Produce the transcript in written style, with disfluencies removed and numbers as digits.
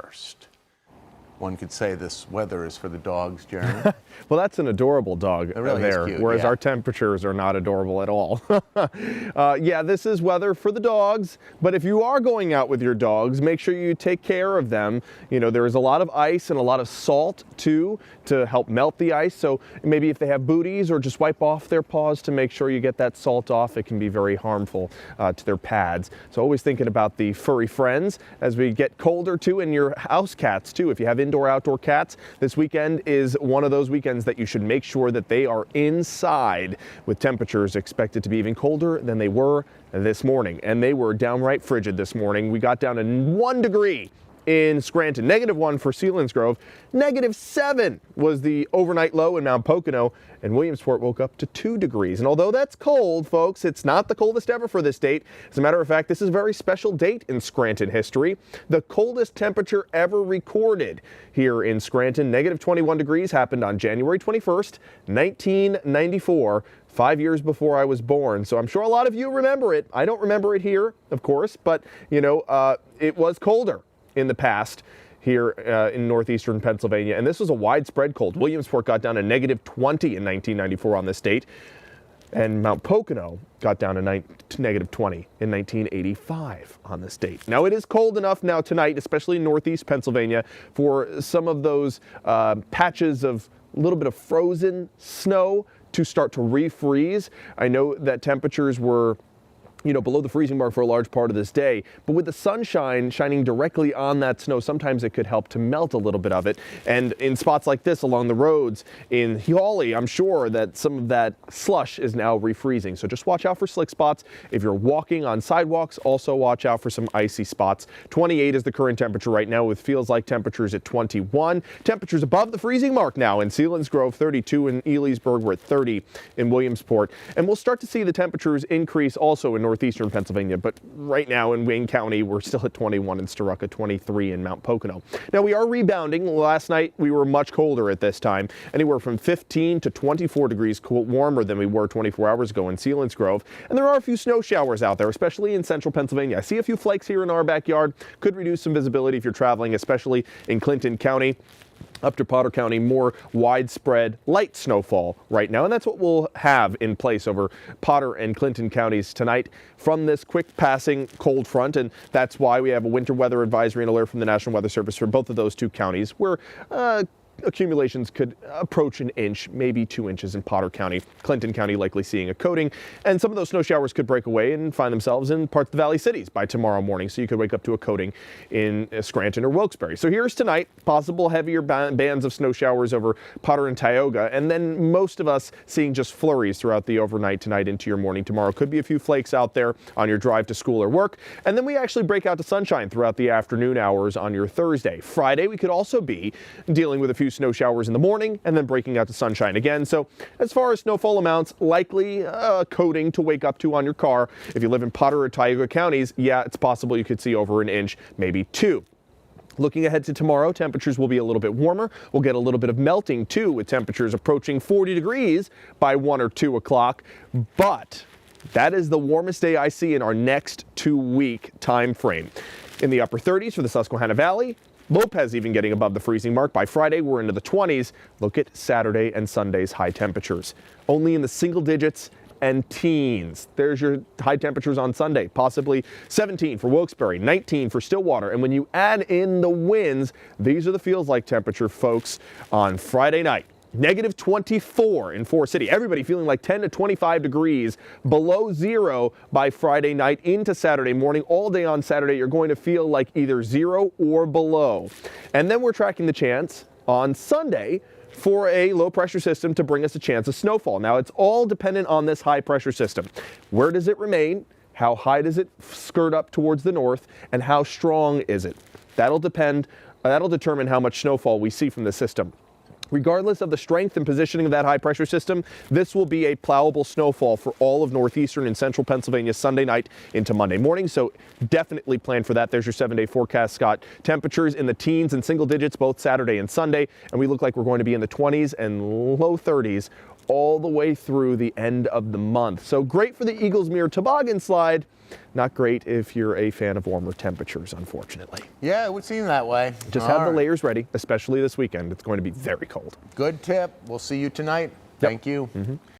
First. One could say this weather is for the dogs, Jeremy. Well, that's an adorable dog really there, is cute, whereas yeah. our temperatures are not adorable at all. Yeah, this is weather for the dogs, but if you are going out with your dogs, make sure you take care of them. You know, there is a lot of ice and a lot of salt, too, to help melt the ice. So maybe if they have booties, or just wipe off their paws to make sure you get that salt off. It can be very harmful to their pads. So always thinking about the furry friends as we get colder, too, and your house cats, too. If you have indoor-outdoor cats, this weekend is one of those weekends that you should make sure that they are inside, with temperatures expected to be even colder than they were this morning. And they were downright frigid this morning. We got down to 1 degree in Scranton, -1 for Selinsgrove, -7 was the overnight low in Mount Pocono, and Williamsport woke up to 2 degrees. And although that's cold, folks, it's not the coldest ever for this date. As a matter of fact, this is a very special date in Scranton history. The coldest temperature ever recorded here in Scranton, -21 degrees, happened on January 21st, 1994. 5 years before I was born. So I'm sure a lot of you remember it. I don't remember it here, of course, but you know, it was colder in the past here in northeastern Pennsylvania, and this was a widespread cold. Williamsport got down to -20 in 1994 on this date, and Mount Pocono got down to -20 in 1985 on this date. Now, it is cold enough now tonight, especially in northeast Pennsylvania, for some of those patches of a little bit of frozen snow to start to refreeze. I know that temperatures were, you know, below the freezing mark for a large part of this day, but with the sunshine shining directly on that snow, sometimes it could help to melt a little bit of it. And in spots like this along the roads in Hawley, I'm sure that some of that slush is now refreezing. So just watch out for slick spots. If you're walking on sidewalks, also watch out for some icy spots. 28 is the current temperature right now, with feels like temperatures at 21. Temperatures above the freezing mark now in Selinsgrove, 32 in Elysburg, we're at 30 in Williamsport. And we'll start to see the temperatures increase also in northeastern Pennsylvania, but right now in Wayne County, we're still at 21 in Storuca, 23 in Mount Pocono. Now, we are rebounding. Last night, we were much colder at this time, anywhere from 15 to 24 degrees warmer than we were 24 hours ago in Selinsgrove. And there are a few snow showers out there, especially in central Pennsylvania. I see a few flakes here in our backyard. Could reduce some visibility if you're traveling, especially in Clinton County. Up to Potter County, more widespread light snowfall right now, and that's what we'll have in place over Potter and Clinton counties tonight from this quick passing cold front, and that's why we have a winter weather advisory and alert from the National Weather Service for both of those two counties, where accumulations could approach an inch, maybe 2 inches in Potter County. Clinton County likely seeing a coating, and some of those snow showers could break away and find themselves in parts of the Valley cities by tomorrow morning, so you could wake up to a coating in Scranton or Wilkes-Barre. So here's tonight, possible heavier bands of snow showers over Potter and Tioga, and then most of us seeing just flurries throughout the overnight tonight into your morning tomorrow. Could be a few flakes out there on your drive to school or work, and then we actually break out to sunshine throughout the afternoon hours on your Thursday. Friday, we could also be dealing with a few snow showers in the morning and then breaking out to sunshine again. So as far as snowfall amounts, likely coating to wake up to on your car. If you live in Potter or Tioga counties, yeah, it's possible you could see over an inch, maybe 2. Looking ahead to tomorrow, temperatures will be a little bit warmer. We'll get a little bit of melting too, with temperatures approaching 40 degrees by 1 or 2 o'clock. But that is the warmest day I see in our next 2-week time frame. In the upper 30s for the Susquehanna Valley. Lopez even getting above the freezing mark. By Friday, we're into the 20s. Look at Saturday and Sunday's high temperatures. Only in the single digits and teens. There's your high temperatures on Sunday. Possibly 17 for Wilkes-Barre, 19 for Stillwater. And when you add in the winds, these are the feels like temperature, folks, on Friday night. -24 in Forest City. Everybody feeling like 10 to 25 degrees below zero by Friday night into Saturday morning. All day on Saturday, you're going to feel like either 0 or below. And then we're tracking the chance on Sunday for a low pressure system to bring us a chance of snowfall. Now, it's all dependent on this high pressure system. Where does it remain? How high does it skirt up towards the north? And how strong is it? That'll determine how much snowfall we see from the system. Regardless of the strength and positioning of that high pressure system, this will be a plowable snowfall for all of northeastern and central Pennsylvania Sunday night into Monday morning. So definitely plan for that. There's your 7-day forecast, Scott. Temperatures in the teens and single digits both Saturday and Sunday. And we look like we're going to be in the 20s and low 30s all the way through the end of the month. So great for the Eagles Mirror toboggan slide. Not great if you're a fan of warmer temperatures, unfortunately. Yeah, it would seem that way. Just All have the right. layers ready, especially this weekend. It's going to be very cold. Good tip. We'll see you tonight. Thank you.